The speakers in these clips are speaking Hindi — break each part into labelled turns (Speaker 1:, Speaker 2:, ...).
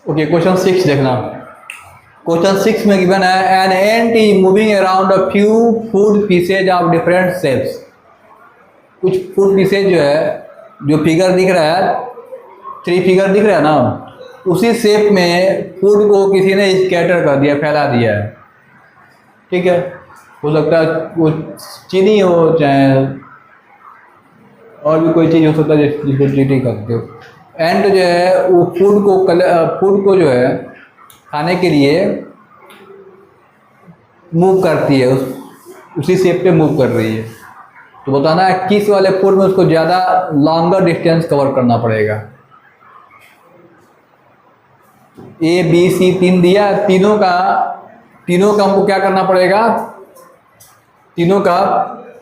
Speaker 1: ओके, क्वेश्चन 6 देखना। क्वेश्चन 6 में गिवन है an ant is moving around a few food pieces of different shapes. कुछ फूड पीसेज जो है, जो फिगर दिख रहा है, 3 फिगर दिख रहा है ना, उसी शेप में फूड को किसी ने स्कैटर कर दिया, फैला दिया है। ठीक है, हो सकता है वो चीनी हो, चाहे और भी कोई चीज़ हो सकता है जिसको चीनी करते हो। एंड जो है वो फूड को जो है खाने के लिए मूव करती है, उसी शेप पे मूव कर रही है। तो बताना है किस वाले फूड में उसको ज़्यादा लॉन्गर डिस्टेंस कवर करना पड़ेगा। ए बी सी 3 दिया, तीनों का हमको क्या करना पड़ेगा, तीनों का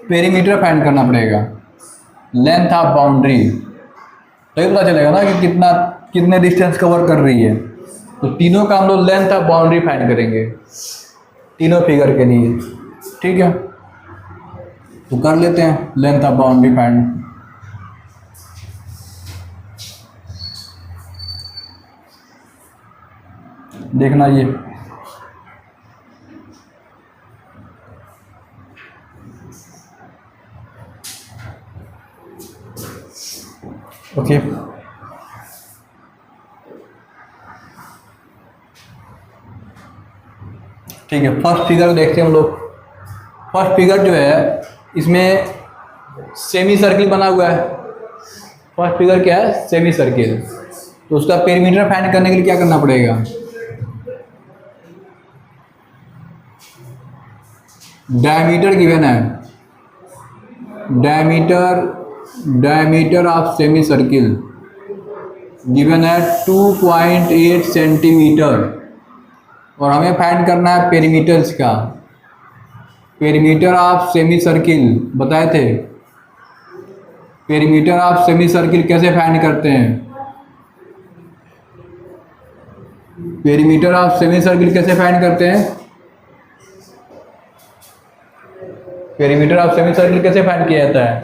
Speaker 1: पेरीमीटर फाइंड करना पड़ेगा, लेंथ ऑफ बाउंड्री, तभी पता चलेगा ना कि कितने डिस्टेंस कवर कर रही है। तो तीनों का हम लोग लेंथ ऑफ बाउंड्री फाइंड करेंगे तीनों फिगर के लिए। ठीक है, तो कर लेते हैं लेंथ ऑफ बाउंड्री फाइंड। देखना ये ओके। ठीक है, फर्स्ट फिगर देखते हैं हम लोग। फर्स्ट फिगर जो है इसमें सेमी सर्किल बना हुआ है। फर्स्ट फिगर क्या है, सेमी सर्किल। तो उसका पेरीमीटर फाइंड करने के लिए क्या करना पड़ेगा, डायमीटर गिवन है, diameter of semi circle given है 2.8 सेंटीमीटर, और हमें फाइंड करना है पेरीमीटर्स का। पेरीमीटर ऑफ सेमी सर्किल बताए थे, पेरीमीटर ऑफ सेमी सर्किल कैसे फाइंड करते हैं, पेरीमीटर ऑफ सेमी सर्किल कैसे फाइंड करते हैं, पेरीमीटर ऑफ सेमी सर्किल कैसे फाइंड किया जाता है,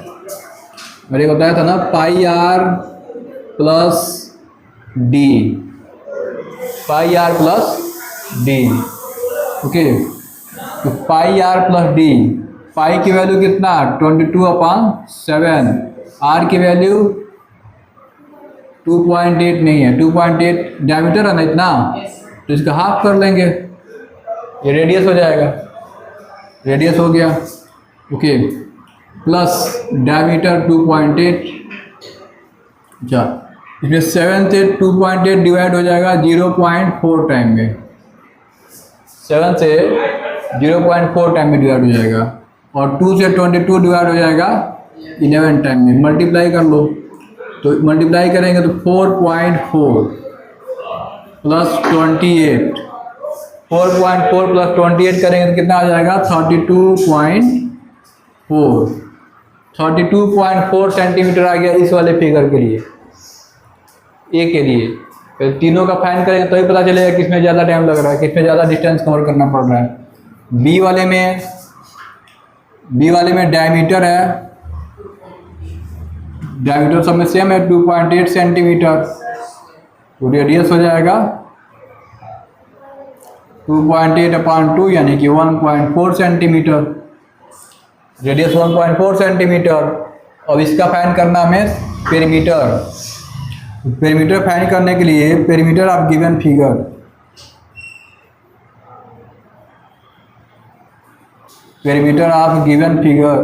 Speaker 1: मैंने बताया था ना, pi R plus D, pi R plus D. Okay, तो pi R plus D, pi की वैल्यू कितना 22/7, आर की वैल्यू 2.8 नहीं है, 2.8 डायमीटर है ना इतना, तो इसका हाफ कर लेंगे, ये रेडियस हो जाएगा, रेडियस हो गया। ओके, प्लस डायमीटर 2.8, अच्छा इसमें 7 से 2.8 डिवाइड हो जाएगा 0.4 टाइम में, 7 से 0.4 टाइम में डिवाइड हो जाएगा, और 2 से 22 डिवाइड हो जाएगा 11 टाइम में। मल्टीप्लाई कर लो, तो मल्टीप्लाई करेंगे तो 4.4 प्लस 28, 4.4 प्लस 28 करेंगे तो कितना आ जाएगा 32.4 सेंटीमीटर आ गया इस वाले फिगर के लिए, ए के लिए। फिर तीनों का फाइंड करेंगे तो ही पता चलेगा किसमें ज़्यादा टाइम लग रहा है, किसमें ज़्यादा डिस्टेंस कवर करना पड़ रहा है। बी वाले में डायमीटर है, डायमीटर सब में सेम है 2.8 सेंटीमीटर, तो रेडियस हो जाएगा 2.8/2 यानी कि 1.4 सेंटीमीटर, रेडियस 1.4 सेंटीमीटर। अब इसका फाइंड करना हमें पेरीमीटर, पेरीमीटर फाइंड करने के लिए perimeter of given figure, perimeter of given figure.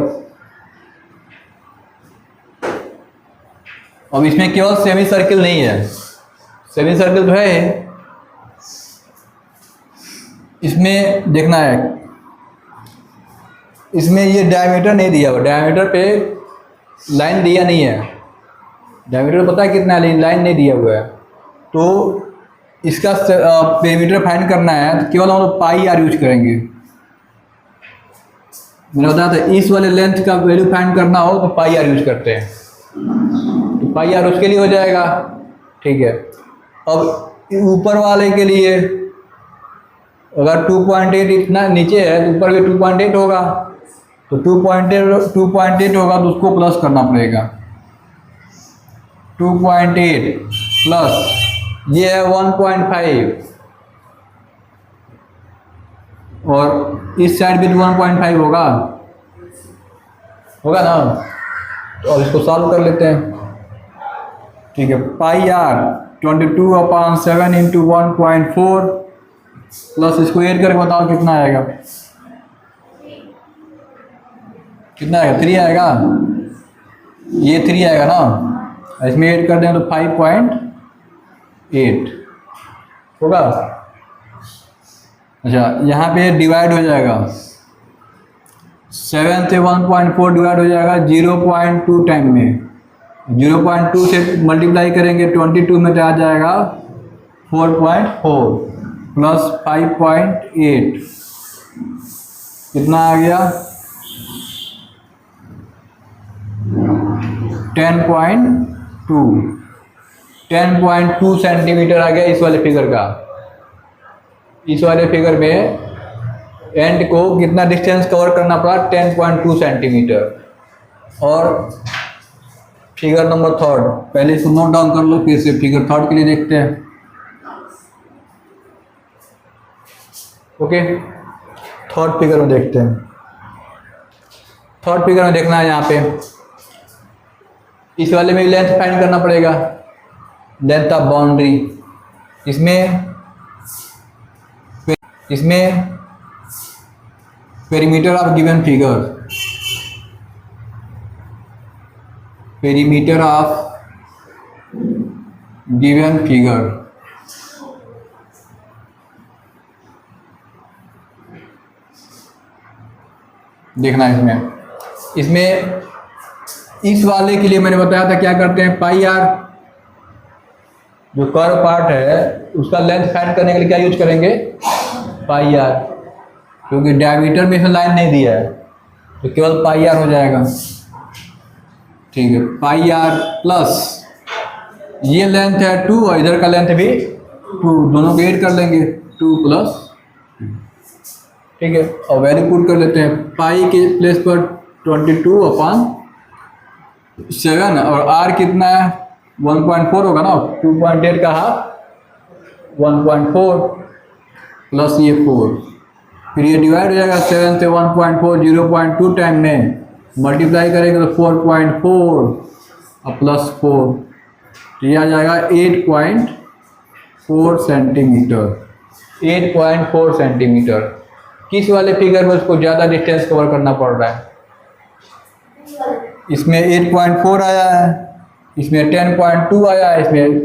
Speaker 1: अब इसमें केवल सेमी सर्किल नहीं है, सेमी सर्किल तो है, इसमें देखना है, इसमें ये डायमीटर नहीं दिया हुआ, डायमीटर पे लाइन दिया नहीं है, डायमीटर पता है कितना है, लाइन नहीं दिया हुआ है। तो इसका पेरीमीटर फाइंड करना है तो केवल हम लोग पाई आर यूज करेंगे। मैंने बताया था इस वाले लेंथ का वैल्यू फाइंड करना हो तो पाई आर यूज करते हैं, तो पाई आर उसके लिए हो जाएगा। ठीक है, अब ऊपर वाले के लिए अगर 2.8 इतना नीचे है तो ऊपर भी 2.8 होगा, तो 2.8 होगा तो उसको प्लस करना पड़ेगा, 2.8 प्लस ये है 1.5 और इस साइड भी 1.5 होगा ना। तो अब इसको सॉल्व कर लेते हैं। ठीक है, पाई आर 22/7 इंटू 1.4 प्लस इसको ऐड करके बताओ कितना आएगा। कितना आएगा? 3 आएगा। ये 3 आएगा ना, इसमें ऐड कर दें तो 5.8 होगा। अच्छा, यहाँ पे डिवाइड हो जाएगा, 7 से 1.4 डिवाइड हो जाएगा 0.2 टाइम में। 0.2 से मल्टीप्लाई करेंगे 22 में तो आ जाएगा 4.4 प्लस 5.8 कितना आ गया? 10.2 सेंटीमीटर आ गया इस वाले फिगर का। इस वाले फिगर में एंड को कितना डिस्टेंस कवर करना पड़ा? 10.2 सेंटीमीटर। और फिगर नंबर 3, पहले इसको नोट डाउन कर लो, फिर से फिगर 3 के लिए देखते हैं। ओके, 3rd फिगर में देखते हैं। 3rd फिगर में देखना है, यहाँ पे इस वाले में लेंथ फाइंड करना पड़ेगा, लेंथ ऑफ बाउंड्री। इसमें perimeter of given figure, perimeter of given figure देखना है। इसमें इस वाले के लिए मैंने बताया था क्या करते हैं, पाई आर जो कर्व पार्ट है उसका लेंथ फाइंड करने के लिए क्या यूज करेंगे? पाई आर, क्योंकि डायमीटर में इसमें लाइन नहीं दिया है तो केवल पाई आर हो जाएगा। ठीक है, पाई आर प्लस ये लेंथ है 2 और इधर का लेंथ भी 2, दोनों को ऐड कर लेंगे 2 प्लस। ठीक है, और वैल्यू पुट कर लेते हैं। पाई के प्लेस पर 22/7 और आर कितना है? 1.4 होगा ना, 2.8 का हाफ 1.4 प्लस ये 4, फिर ये डिवाइड हो जाएगा 7 से 1.4 0.2 टाइम में मल्टीप्लाई करेंगे तो 4.4 और प्लस 4 तो ये आ जाएगा 8.4 सेंटीमीटर। 8.4 सेंटीमीटर। किस वाले फिगर में उसको ज़्यादा डिस्टेंस कवर करना पड़ रहा है? इसमें 8.4 आया है, इसमें 10.2 आया है, इसमें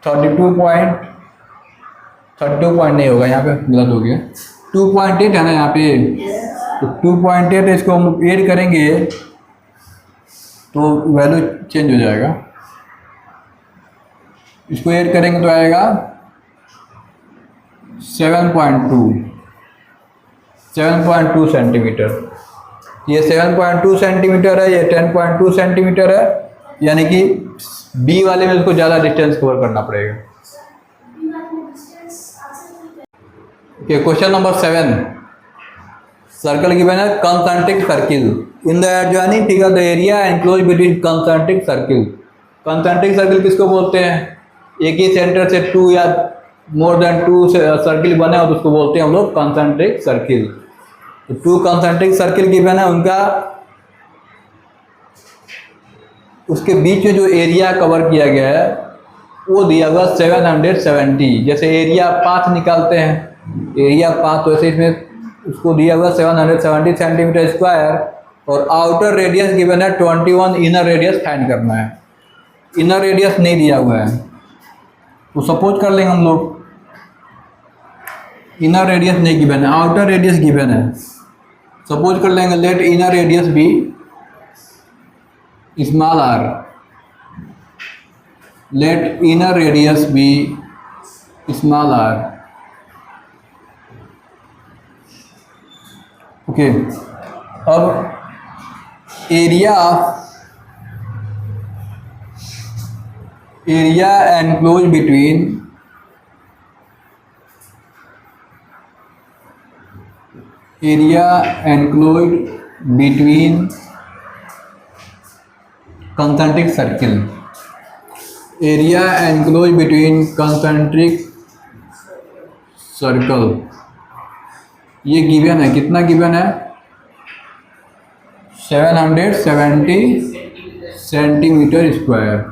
Speaker 1: 32 नहीं होगा, यहाँ पे गलत हो गया, 2.8 है ना यहाँ पे। तो 2.8 इसको हम ऐड करेंगे तो वैल्यू चेंज हो जाएगा। इसको ऐड करेंगे तो आएगा 7.2 सेंटीमीटर। ये 7.2 सेंटीमीटर है, ये 10.2 सेंटीमीटर है, यानी कि बी वाले में उसको ज़्यादा डिस्टेंस कवर करना पड़ेगा। क्वेश्चन नंबर 7, सर्कल गिवन है concentric circle. In the adjoining figure the area enclose between concentric circle. Concentric circle किसको बोलते हैं? एक ही सेंटर से 2 या मोर देन 2 सर्किल बने हो तो उसको बोलते हैं हम लोग कंसेंट्रिक सर्किल। तो 2 कंसेंट्रिक सर्किल गिवन है, उनका उसके बीच में जो एरिया कवर किया गया है वो दिया हुआ 770। जैसे एरिया पाथ निकालते हैं, एरिया पाथ, वैसे इसमें उसको दिया हुआ 770 सेंटीमीटर स्क्वायर और आउटर रेडियस गिवन है 21, इनर रेडियस फाइंड करना है। इनर रेडियस नहीं दिया हुआ है तो सपोज कर लेंगे हम लोग, इनर रेडियस नहीं गिवन है, आउटर रेडियस गिवन है। सपोज कर लेंगे let inner radius be small R, let inner radius be small R. Okay, अब area enclose between concentric circle. Area enclose between concentric circle, ये गिवन है, कितना गिवन है? 770 सेंटीमीटर स्क्वायर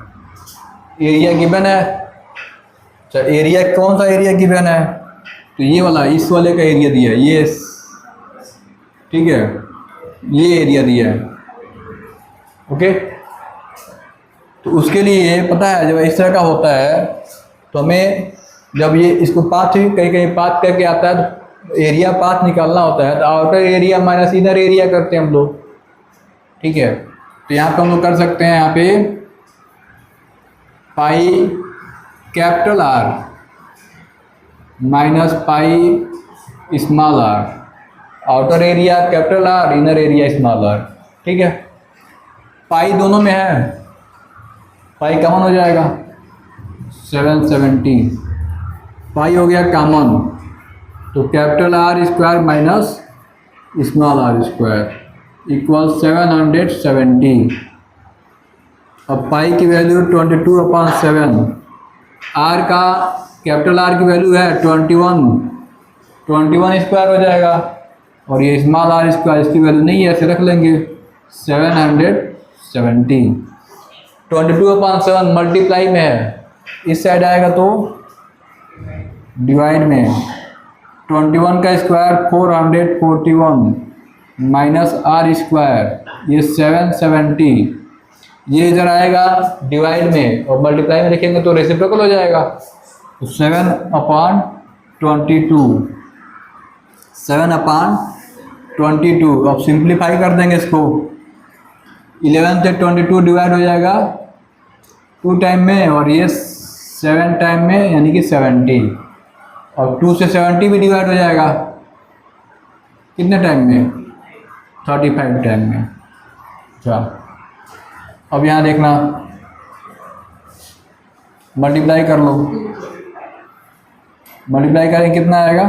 Speaker 1: एरिया गिवन है। अच्छा, एरिया कौन सा एरिया गिवन है? तो ये वाला, इस वाले का एरिया दिया है, ये, ठीक है, ये एरिया दिया है। ओके, तो उसके लिए पता है जब इस तरह का होता है तो हमें जब ये इसको पाथ कहीं कहीं पाथ करके आता है तो एरिया पाथ निकालना होता है, तो outer area minus inner area करते हैं हम लोग, ठीक है। तो यहाँ पे हम लोग कर सकते हैं, यहाँ पे pi capital R minus pi small R, outer area capital R, inner area small R, ठीक है। पाई दोनों में है, पाई कॉमन हो जाएगा 770, पाई हो गया कॉमन, तो capital R square minus small R square equal 770। अब पाई की वैल्यू 22/7, आर का कैपिटल आर की वैल्यू है 21 स्क्वायर हो जाएगा, और ये स्मॉल आर स्क्वायर इसकी वैल्यू नहीं है, ऐसे रख लेंगे 770। 22/7 मल्टीप्लाई में है, इस साइड आएगा तो डिवाइड में, 21 का स्क्वायर 441 माइनस आर स्क्वायर, ये 770, ये इधर आएगा डिवाइड में, और मल्टीप्लाई में लिखेंगे तो रेसिप्रोकल हो जाएगा, तो 7/22, 7/22। अब सिंप्लीफाई कर देंगे इसको, 11 से 22 डिवाइड हो जाएगा 2 टाइम में, और ये 7 टाइम में यानी कि 70, और 2 से 70 भी डिवाइड हो जाएगा कितने टाइम में? 35 टाइम में। अच्छा, अब यहाँ देखना, मल्टीप्लाई कर लो, मल्टीप्लाई करें कितना आएगा?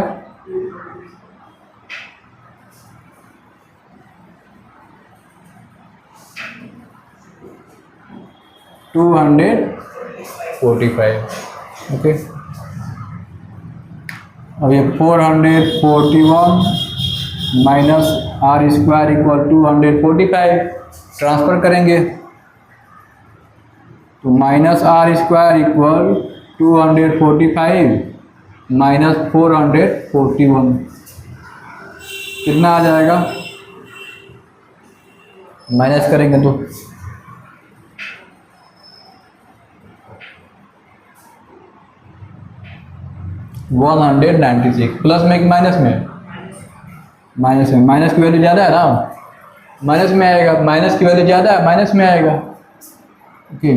Speaker 1: 245। ओके, अब ये 441 minus R square equal 245, transfer करेंगे तो minus R square equal 245 minus 441, कितना आ जाएगा? माइनस करेंगे तो 196, प्लस में कि माइनस में? माइनस में, माइनस की वैल्यू ज़्यादा है ना, माइनस में आएगा, माइनस की वैल्यू ज़्यादा है, माइनस में आएगा। ओके,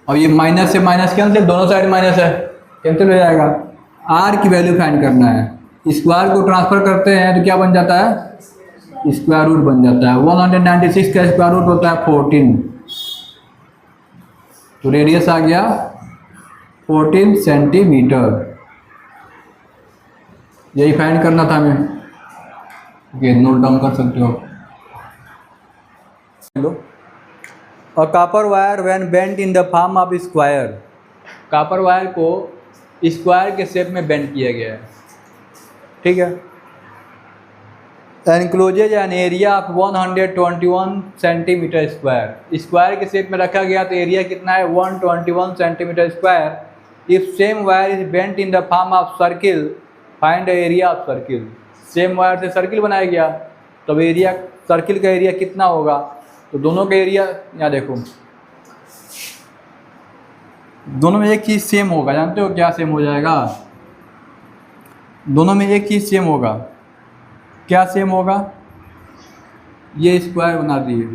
Speaker 1: अब ये माइनस से माइनस कैंसिल, दोनों साइड माइनस है, कैंसिल हो जाएगा। आर की वैल्यू फाइंड करना है, स्क्वायर को ट्रांसफर करते हैं तो क्या बन जाता है? स्क्वायर रूट बन जाता है। 196 का स्क्वायर रूट होता है 14, तो रेडियस आ गया 14 सेंटीमीटर। यही फाइंड करना था हमें, ये नोट डाउन कर सकते हो। Hello, a copper wire when bent in the form of square, copper wire को स्क्वायर के शेप में बेंड किया गया है, ठीक है। Encloses an area of 121 centimetre square, square के शेप में रखा गया तो एरिया कितना है? 121 centimetre square. If same wire is bent in the form of circle, find area of circle. Same wire से सर्किल बनाया गया, तब एरिया, सर्किल का एरिया कितना होगा? तो दोनों का एरिया यहाँ देखो, दोनों में एक चीज़ सेम होगा, जानते हो क्या सेम हो जाएगा? दोनों में एक चीज़ सेम होगा, क्या सेम होगा? ये स्क्वायर बना दिए,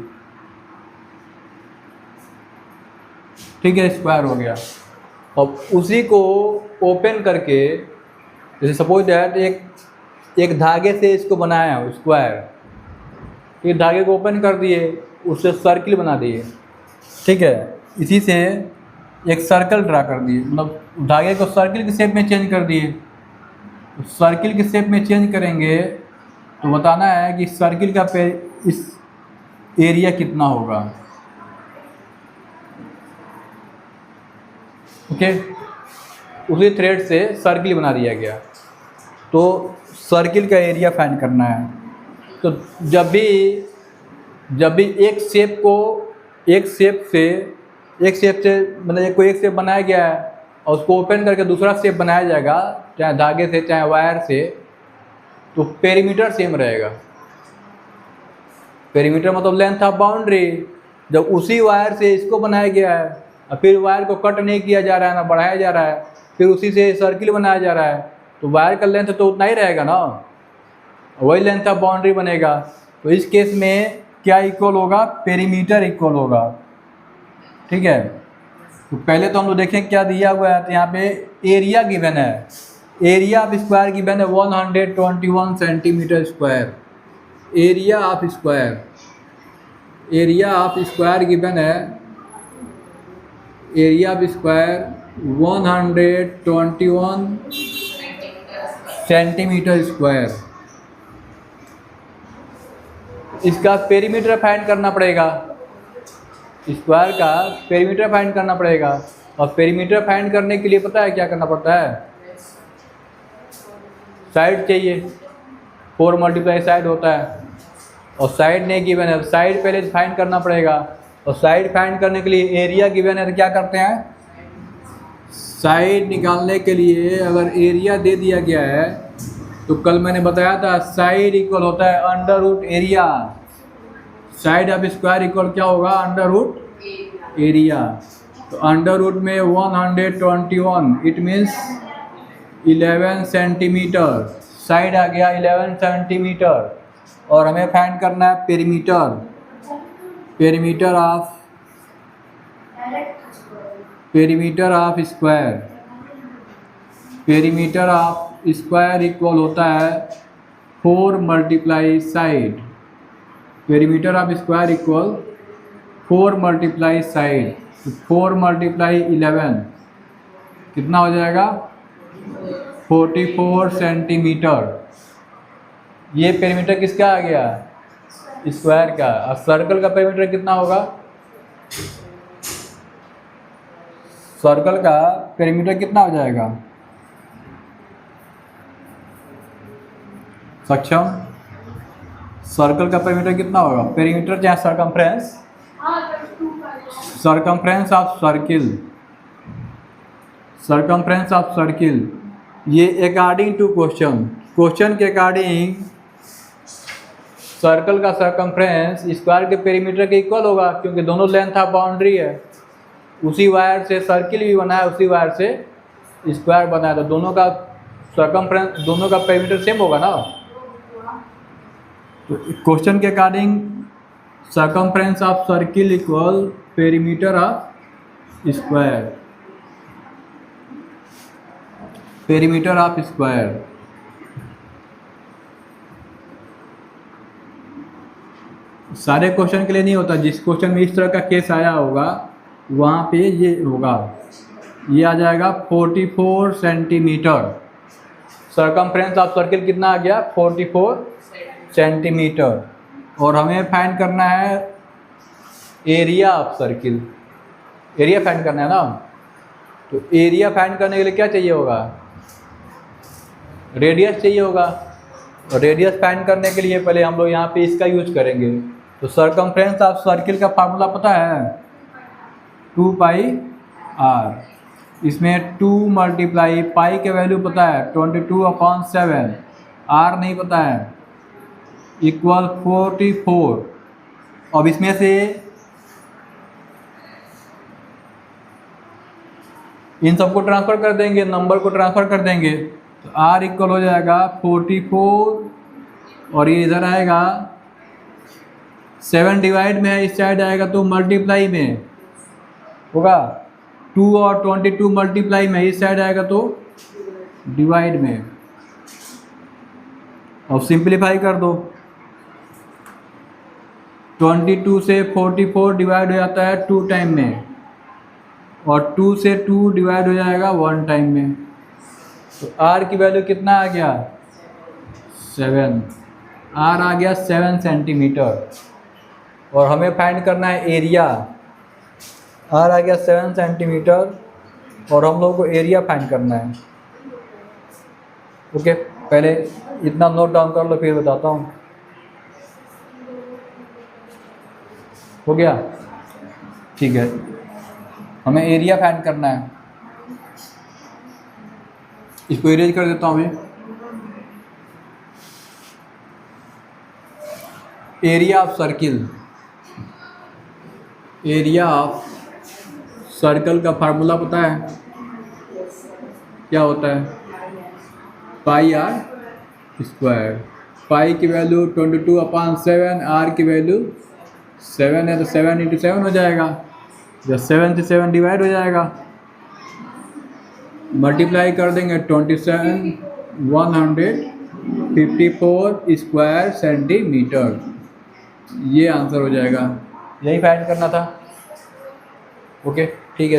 Speaker 1: ठीक है, स्क्वायर हो गया। अब उसी को ओपन करके, जैसे सपोज दैट एक धागे से इसको बनाया है स्क्वायर, ये धागे को ओपन कर दिए, उससे सर्किल बना दिए, ठीक है। इसी से एक सर्कल ड्रा कर दिए, मतलब धागे को सर्किल के शेप में चेंज कर दिए। सर्किल के शेप में चेंज करेंगे तो बताना है कि सर्किल का इस एरिया कितना होगा। ओके, उसी थ्रेड से सर्किल बना दिया गया। तो सर्किल का एरिया फाइंड करना है। तो जब भी एक शेप से मतलब कोई एक शेप बनाया गया है और उसको ओपन करके दूसरा शेप बनाया जाएगा, चाहे धागे से चाहे वायर से, तो पेरीमीटर सेम रहेगा। पेरीमीटर मतलब लेंथ ऑफ बाउंड्री। जब उसी वायर से इसको बनाया गया है और फिर वायर को कट नहीं किया जा रहा है, ना बढ़ाया जा रहा है, फिर उसी से सर्किल बनाया जा रहा है, तो वायर का लेंथ तो उतना ही रहेगा ना, वही लेंथ ऑफ बाउंड्री बनेगा। तो इस केस में क्या इक्वल होगा? पेरीमीटर इक्वल होगा। ठीक है, तो पहले तो हम लोग देखें क्या दिया हुआ है। तो यहाँ पे एरिया गिवन है, एरिया ऑफ स्क्वायर गिवन है 121 centimetre square. Area of square given है, area of square 121 centimetre square. इसका पेरीमीटर फाइंड करना पड़ेगा, स्क्वायर का पेरीमीटर फाइंड करना पड़ेगा। और पेरीमीटर फाइंड करने के लिए पता है क्या करना पड़ता है? साइड चाहिए, 4 मल्टीप्लाई साइड होता है, और साइड नहीं गिवन है, साइड पहले फाइंड करना पड़ेगा। और साइड फाइंड करने के लिए एरिया गिवन है, तो क्या करते हैं? साइड निकालने के लिए अगर एरिया दे दिया गया है, तो कल मैंने बताया था साइड इक्वल होता है under root area. Side of square equal क्या होगा? Under root area. तो अंडर रूट में 121, इट मीन्स 11 सेंटीमीटर। साइड आ गया 11 सेंटीमीटर। और हमें फाइंड करना है perimeter. Perimeter of square. Perimeter of square equal होता है 4 multiply side. Perimeter of square equal 4 multiply side. तो 4 मल्टीप्लाई 11 कितना हो जाएगा? 44 सेंटीमीटर। ये पेरीमीटर किसका आ गया? स्क्वायर का। और सर्कल का पेरीमीटर कितना होगा? सर्कल का पेरीमीटर कितना हो जाएगा? सक्षम, सर्कल का पेरीमीटर कितना होगा? पेरीमीटर चाहे circumference, circumference of circle, circumference of circle. ये अकॉर्डिंग टू क्वेश्चन के अकॉर्डिंग सर्कल का सरकमफ्रेंस स्क्वायर के पेरीमीटर के इक्वल होगा, क्योंकि दोनों लेंथ ऑफ बाउंड्री है। उसी वायर से सर्किल भी बना है, उसी वायर से स्क्वायर बना है, तो दोनों का सरकमफ्रेंस, दोनों का पेरीमीटर सेम होगा ना। तो क्वेश्चन के according circumference of circle equal perimeter of square. Perimeter of square. सारे क्वेश्चन के लिए नहीं होता, जिस क्वेश्चन में इस तरह का केस आया होगा वहाँ पे ये होगा, ये आ जाएगा 44 सेंटीमीटर। सरकमफ्रेंस ऑफ सर्किल कितना आ गया? 44 सेंटीमीटर। और हमें फाइंड करना है area of circle. Area find करना है ना। तो एरिया फाइंड करने के लिए क्या चाहिए होगा? रेडियस चाहिए होगा। और रेडियस फाइंड करने के लिए पहले हम लोग यहाँ पे इसका यूज करेंगे। तो सरकमफ्रेंस ऑफ सर्किल का फार्मूला पता है? 2 पाई r। इसमें 2 मल्टीप्लाई पाई के वैल्यू पता है 22/7, r नहीं पता है, इक्वल 44। अब इसमें से इन सबको ट्रांसफ़र कर देंगे, नंबर को ट्रांसफ़र कर देंगे, तो r इक्वल हो जाएगा 44 और ये इधर आएगा 7 डिवाइड में है, इस साइड आएगा तो मल्टीप्लाई में होगा। 2 और 22 मल्टीप्लाई में, इस साइड आएगा तो डिवाइड में। अब सिंप्लीफाई कर दो। 22 से 44 डिवाइड हो जाता है 2 टाइम में, और 2 से 2 डिवाइड हो जाएगा 1 टाइम में। तो r की वैल्यू कितना आ गया? 7। r आ गया 7 सेंटीमीटर। और हमें फाइंड करना है एरिया। r आ गया 7 सेंटीमीटर और हम लोग को एरिया फाइंड करना है। ओके, पहले इतना नोट डाउन कर लो फिर बताता हूँ। हो गया? ठीक है, हमें एरिया फाइंड करना है। इसको इरेज कर देता हूँ मैं। Area of circle, area of circle का फार्मूला पता है क्या होता है? पाई आर स्क्वायर। पाई की वैल्यू 22/7, आर की वैल्यू 7 है तो 7 × 7 हो जाएगा, जब 7 से 7 डिवाइड हो जाएगा, मल्टीप्लाई कर देंगे 154 स्क्वायर सेंटीमीटर। ये आंसर हो जाएगा, यही फाइंड करना था। ओके ठीक है।